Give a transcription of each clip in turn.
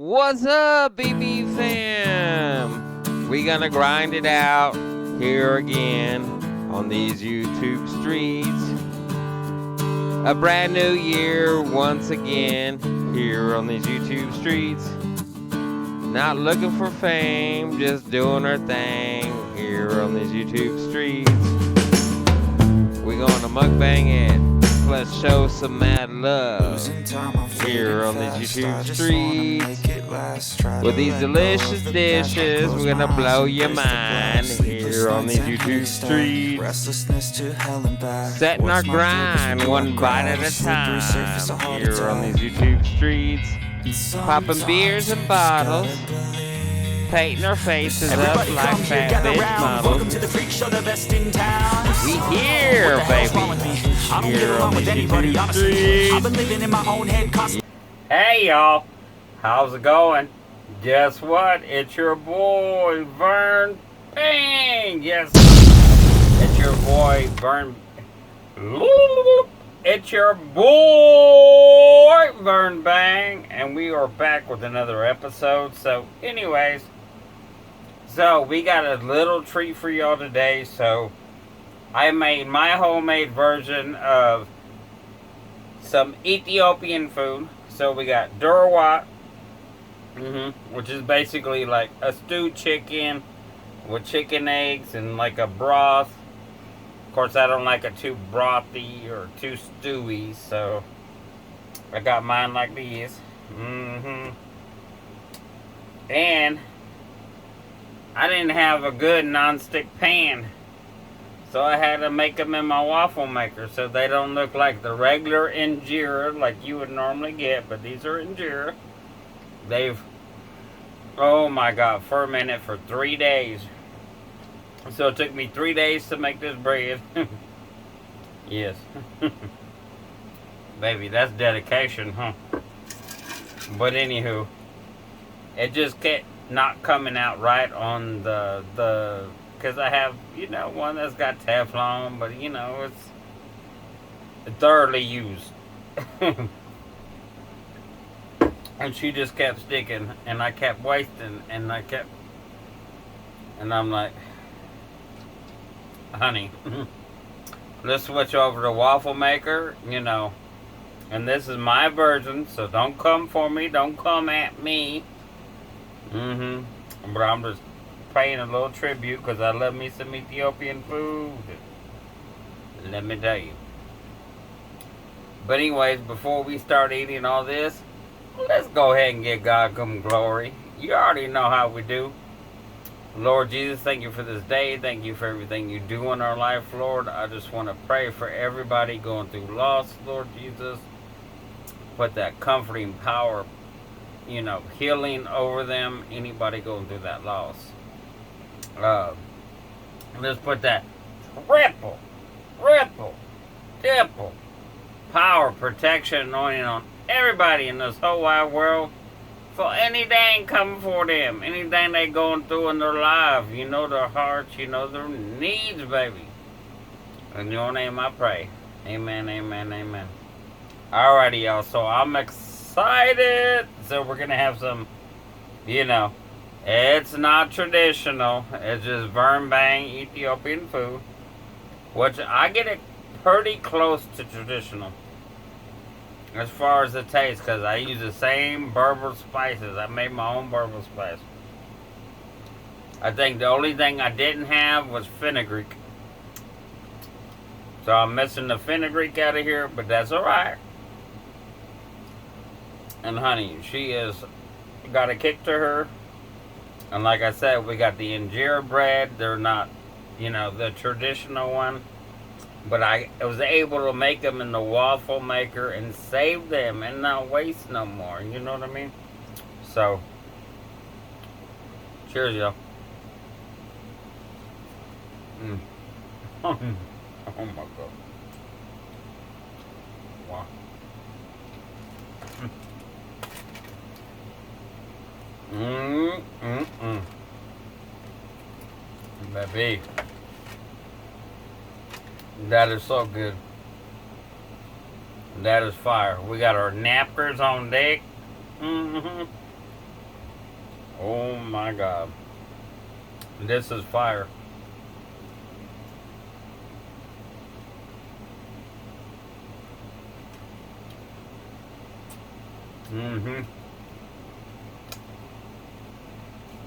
What's up, BB fam? We gonna grind it out here again on these YouTube streets. A brand new year once again here on these YouTube streets. Not looking for fame, just doing our thing here on these YouTube streets. We gonna mukbang it, plus show some mad love here on these YouTube streets. With these delicious dishes, we're gonna blow your mind here on these YouTube streets. Setting our grind one bite at a time here on these YouTube streets. Popping beers and bottles, painting our faces up like fat bitch models. We here, baby, here on these YouTube streets. Hey y'all, how's it going? Guess what? It's your boy VERN. Bang! Yes, it's your boy VERN. It's your boy VERN Bang, and we are back with another episode. So anyways, we got a little treat for y'all today. So I made my homemade version of some Ethiopian food. So we got Doro Wat, which is basically like a stewed chicken with chicken eggs and like a broth. Of course, I don't like it too brothy or too stewy, so I got mine like these. And I didn't have a good non-stick pan, so I had to make them in my waffle maker so they don't look like the regular injera like you would normally get, but these are injera. They've, oh my God, fermented for 3 days. So it took me 3 days to make this bread. Yes. Baby, that's dedication, huh? But anywho, it just kept not coming out right on the because I have, you know, one that's got Teflon, but you know, it's thoroughly used. And she just kept sticking, and I kept wasting, and I'm like, honey, let's switch over to waffle maker, you know, and this is my version, so don't come for me, don't come at me. But I'm just paying a little tribute because I love me some Ethiopian food, let me tell you. But anyways, before we start eating all this, let's go ahead and give God some glory. You already know how we do. Lord Jesus, thank you for this day. Thank you for everything you do in our life, Lord. I just want to pray for everybody going through loss, Lord Jesus. Put that comforting power, you know, healing over them. Anybody going through that loss. Let's put that ripple, dimple, power, protection, anointing on everybody in this whole wide world. For anything coming for them, anything they going through in their life, you know their hearts, you know their needs, baby. In your name I pray. Amen, amen, amen. Alrighty, y'all, so I'm excited. So we're going to have some, you know, it's not traditional. It's just VERN Bang Ethiopian food, which I get it pretty close to traditional as far as the taste, because I use the same Berber spices. I made my own Berber spice. I think the only thing I didn't have was fenugreek. So I'm missing the fenugreek out of here, but that's alright. And honey, she is got a kick to her. And like I said, we got the injera bread. They're not, you know, the traditional one. But I was able to make them in the waffle maker and save them and not waste no more. You know what I mean? So, cheers, y'all. Oh my God. Wow. Baby. That is so good. That is fire. We got our napkins on deck. Oh my God. This is fire. Mm-hmm.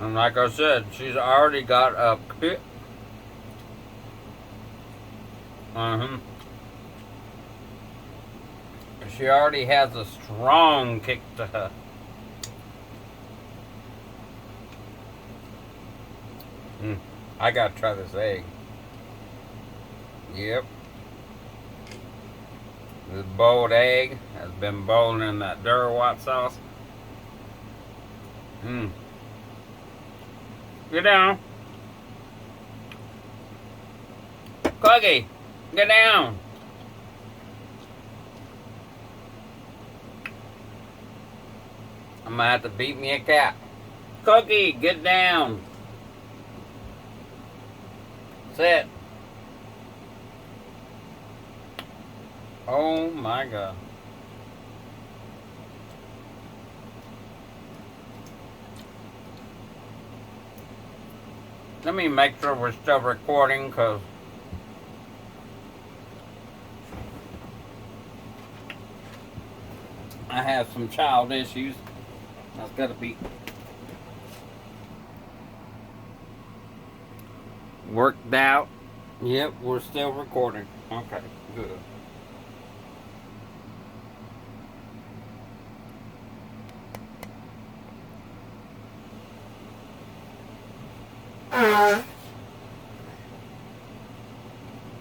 And like I said, she's already got a kick. Mm-hmm. She already has a strong kick to her. I gotta try this egg. Yep. This boiled egg has been boiled in that Doro Wat sauce. Get down. Cookie, get down. I'm gonna have to beat me a cat. Cookie, get down. Sit. Oh my God. Let me make sure we're still recording, because I have some child issues. That's gotta be worked out. Yep, we're still recording. Okay, good.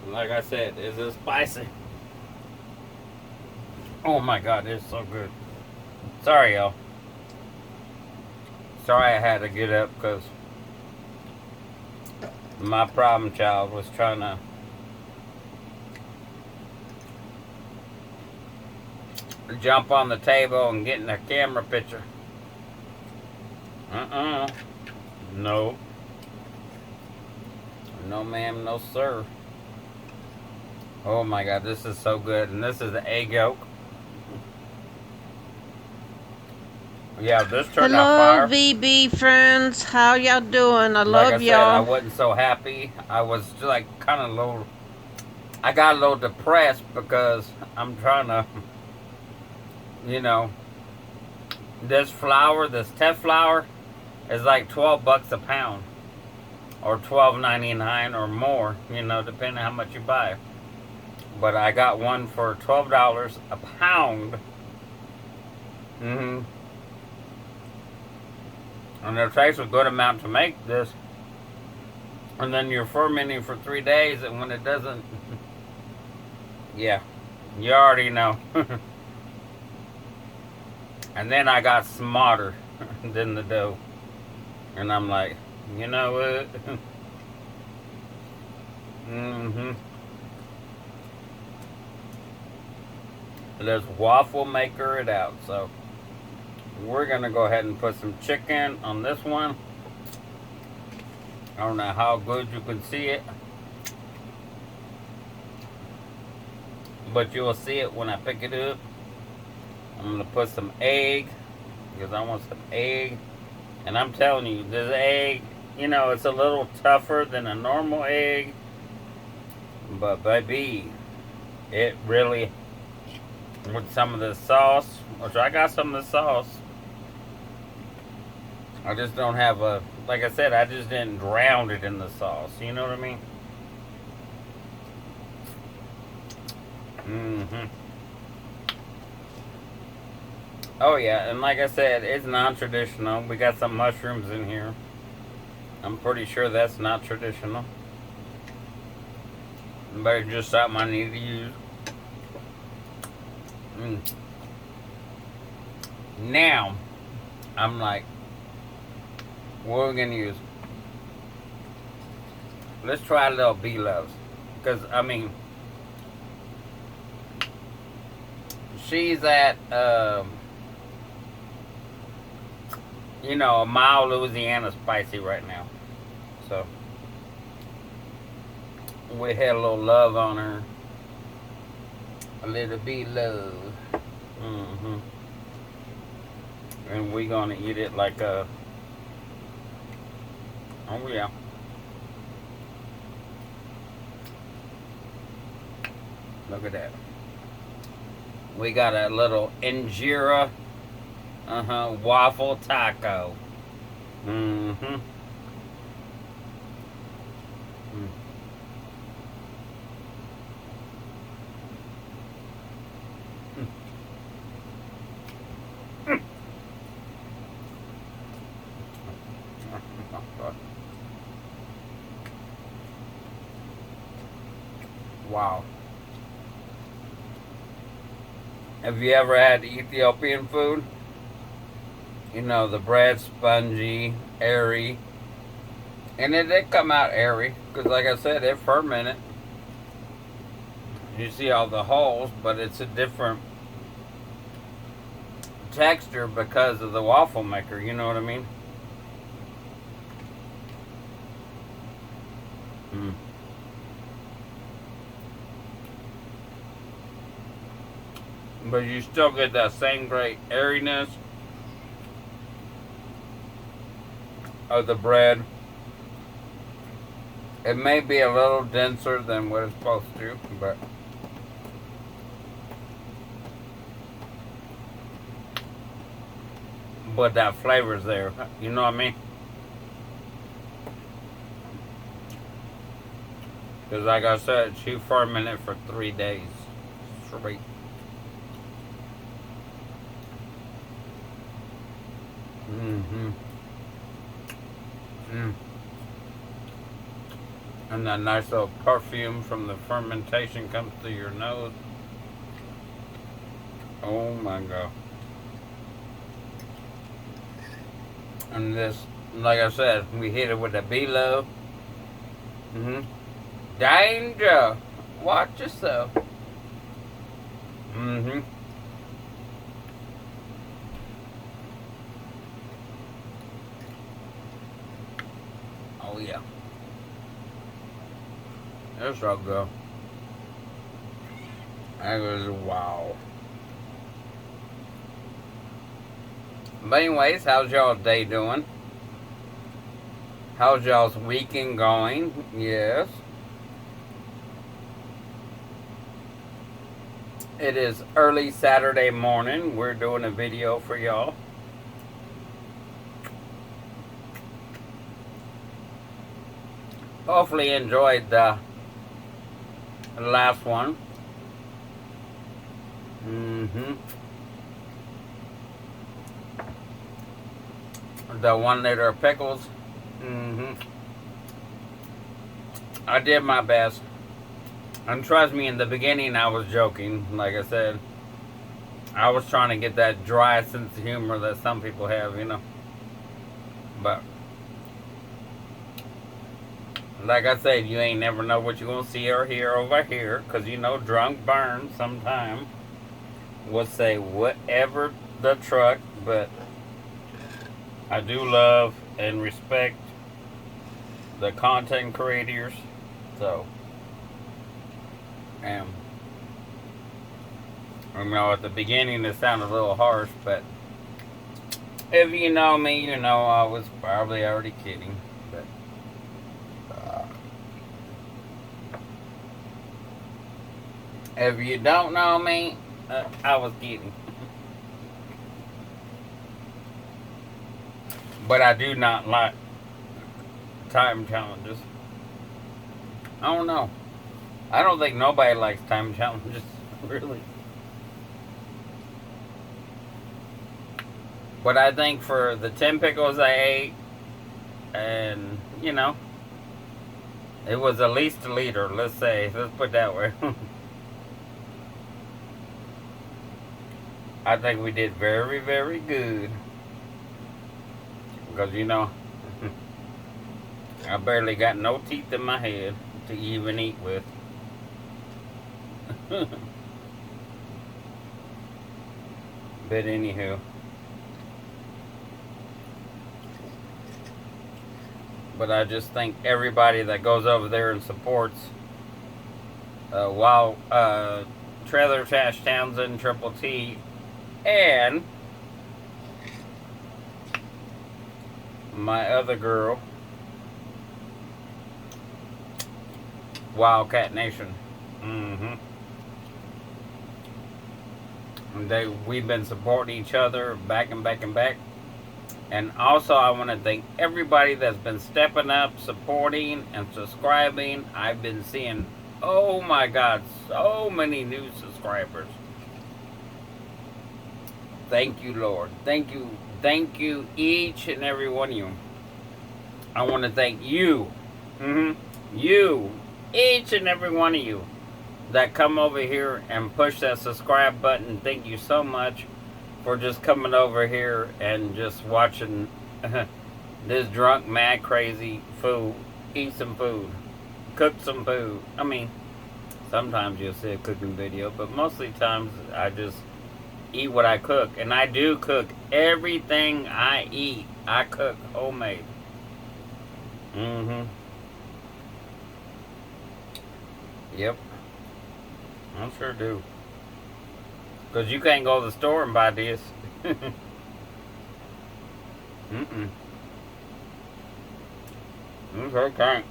Like I said, is it spicy? Oh my God, it's so good. Sorry, y'all. Sorry I had to get up because my problem child was trying to jump on the table and get in a camera picture. No. No ma'am, no sir. Oh my God, this is so good. And this is the egg yolk. Yeah, this turned out fire. Hello, VB friends. How y'all doing? I Like love I said, I y'all. wasn't so happy. I was like kind of low. I got a little depressed because I'm trying to, you know, this flour, this Tef flour, is like $12 a pound, or $12.99 or more, you know, depending on how much you buy. But I got one for $12 a pound. And it takes a good amount to make this. And then you're fermenting for 3 days, and when it doesn't, yeah, you already know. And then I got smarter than the dough. And I'm like, you know what? Let's waffle maker it out. So we're gonna go ahead and put some chicken on this one. I don't know how good you can see it, but you'll see it when I pick it up. I'm gonna put some egg, because I want some egg. And I'm telling you, this egg, you know, it's a little tougher than a normal egg, but baby, it really, with some of the sauce, which I got some of the sauce, I just don't have a, like I said, I just didn't drown it in the sauce, you know what I mean? Oh yeah, and like I said, it's non-traditional. We got some mushrooms in here. I'm pretty sure that's not traditional, but it's just something I need to use. Now, I'm like, what are we gonna use? Let's try a little bee loves, because I mean, she's at you know, a mild Louisiana spicy right now. So we had a little love on her. A little bit love. And we gonna eat it like a Oh yeah. Look at that. We got a little injera waffle taco. Mm-hmm. Mm. Wow. Have you ever had Ethiopian food? You know, the bread spongy, airy. And it did come out airy, because like I said, it fermented. You see all the holes, but it's a different texture because of the waffle maker, you know what I mean? Mm. But you still get that same great airiness of the bread. It may be a little denser than what it's supposed to, but that flavor's there. You know what I mean? Because like I said, she fermented for 3 days straight. Mm-hmm. Mm. And that nice little perfume from the fermentation comes through your nose. Oh my God. And this, like I said, we hit it with a below. Mm-hmm. Danger! Watch yourself. Mm-hmm. Oh yeah. There shall go. That was wow. But anyways, how's y'all day doing? How's y'all's weekend going? Yes. It is early Saturday morning. We're doing a video for y'all. Hopefully you enjoyed the last one. Mm-hmm. The 1 liter of pickles. Mm-hmm. I did my best. And trust me, in the beginning I was joking. Like I said, I was trying to get that dry sense of humor that some people have, you know. But like I said, you ain't never know what you're going to see or hear over here. Because you know, drunk burn sometime will say whatever the truck. But I do love and respect the content creators. So, you know, at the beginning it sounded a little harsh. But if you know me, you know I was probably already kidding. But if you don't know me, I was kidding. But I do not like time challenges. I don't know. I don't think nobody likes time challenges, really. But I think for the 10 pickles I ate, and, you know, it was at least a liter, let's say. Let's put it that way. I think we did very, very good. Because, you know, I barely got no teeth in my head to even eat with. But anywho. But I just think everybody that goes over there and supports Trailer Trash Townsend, Triple T, and my other girl, Wildcat Nation. We've been supporting each other back and back and back. And also, I want to thank everybody that's been stepping up, supporting, and subscribing. I've been seeing, oh my God, so many new subscribers. Thank you, Lord. Thank you, each and every one of you. I want to thank you, you, each and every one of you that come over here and push that subscribe button. Thank you so much for just coming over here and just watching this drunk, mad, crazy fool eat some food, cook some food. I mean, sometimes you'll see a cooking video, but mostly times I just eat what I cook. And I do cook everything I eat. I cook homemade. Yep. I sure do. Because you can't go to the store and buy this. You sure can't.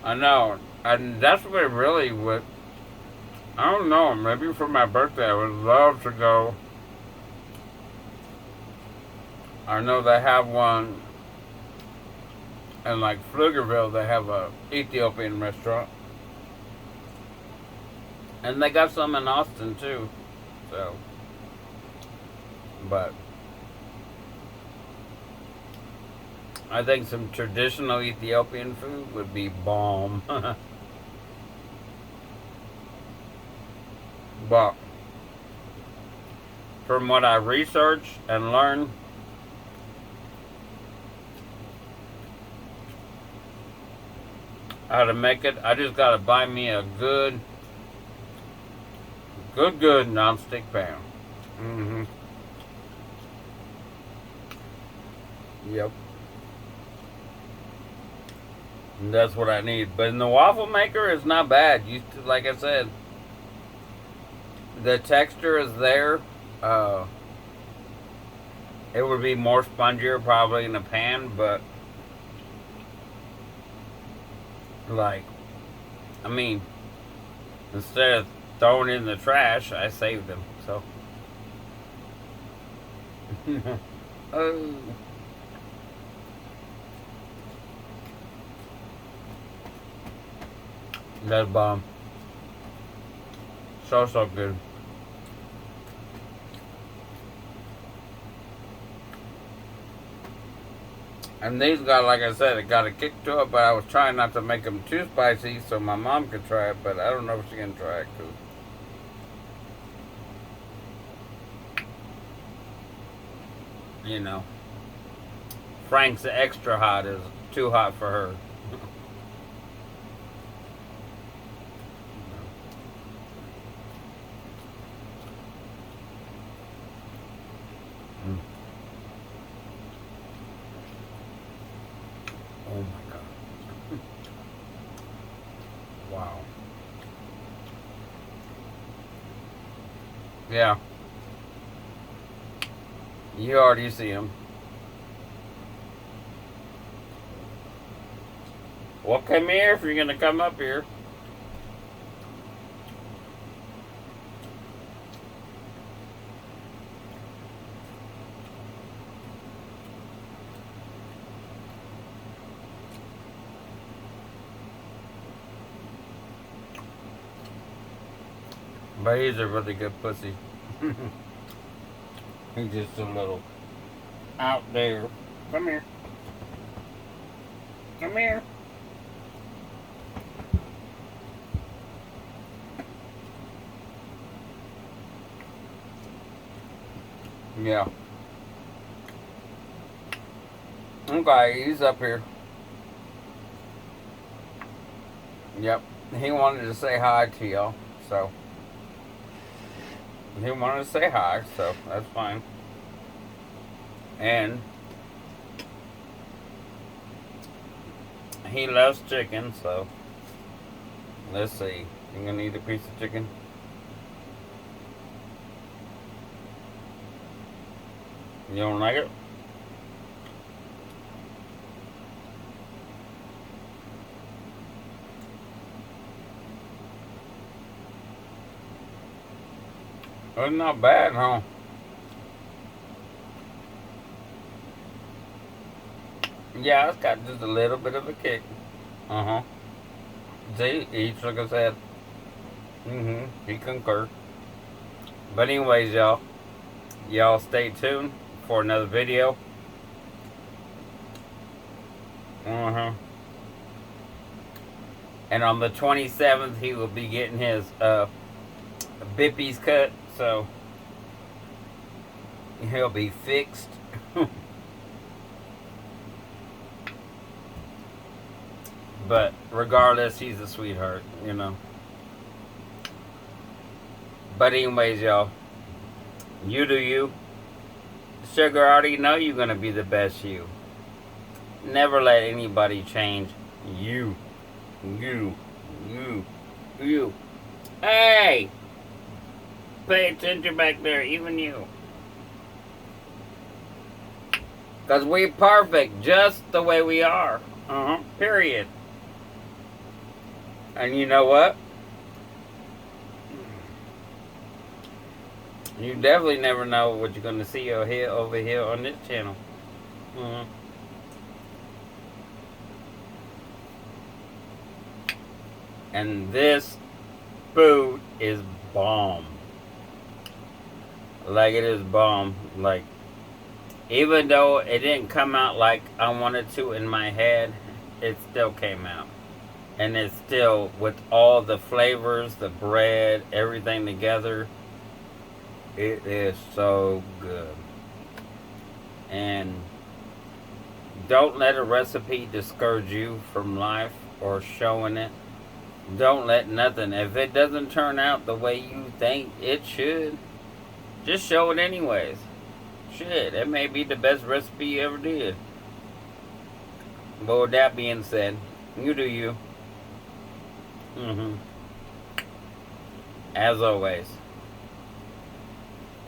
I know. And that's what really would... I don't know. Maybe for my birthday I would love to go. I know they have one in like Pflugerville. They have a Ethiopian restaurant, and they got some in Austin too. So, but I think some traditional Ethiopian food would be bomb. But from what I researched and learned, how to make it, I just gotta buy me a good non-stick pan. Yep. And that's what I need. But in the waffle maker, it's not bad. Like I said, the texture is there. It would be more spongier probably in a pan, but like, I mean, instead of throwing it in the trash, I saved them. So, oh, that's bomb. So good. And these got, like I said, it got a kick to it, but I was trying not to make them too spicy so my mom could try it, but I don't know if she can try it, because you know, Frank's extra hot is too hot for her. Oh my God. Wow. Yeah. You already see him. Well, come here if you're going to come up here. But he's a really good pussy. He's just a little out there. Come here. Come here. Yeah. Okay, he's up here. Yep. He wanted to say hi to y'all, so. He wanted to say hi, so that's fine. And he loves chicken, so let's see. You gonna eat a piece of chicken? You don't like it? It's not bad, huh? Yeah, it's got just a little bit of a kick. Uh-huh. See, he shook his head. He concurred. But anyways, y'all stay tuned for another video. And on the 27th, he will be getting his bippies cut, so he'll be fixed. But regardless, he's a sweetheart, you know. But anyways, y'all, you do you. Sugar, I already know you're gonna be the best you. Never let anybody change you. You. Hey! Pay attention back there, even you. Because we're perfect just the way we are. Period. And you know what? You definitely never know what you're going to see over here on this channel. And this food is bomb. Like, it is bomb. Like, even though it didn't come out like I wanted to in my head, it still came out. And it's still, with all the flavors, the bread, everything together, it is so good. And don't let a recipe discourage you from life or showing it. Don't let nothing. If it doesn't turn out the way you think it should, just show it anyways. Shit, it may be the best recipe you ever did. But with that being said, you do you. As always.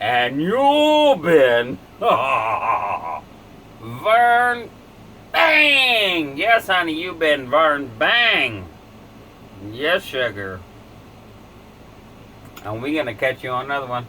And you've been Vern Bang! Yes, honey, you've been Vern Bang. Yes, sugar. And we're gonna catch you on another one.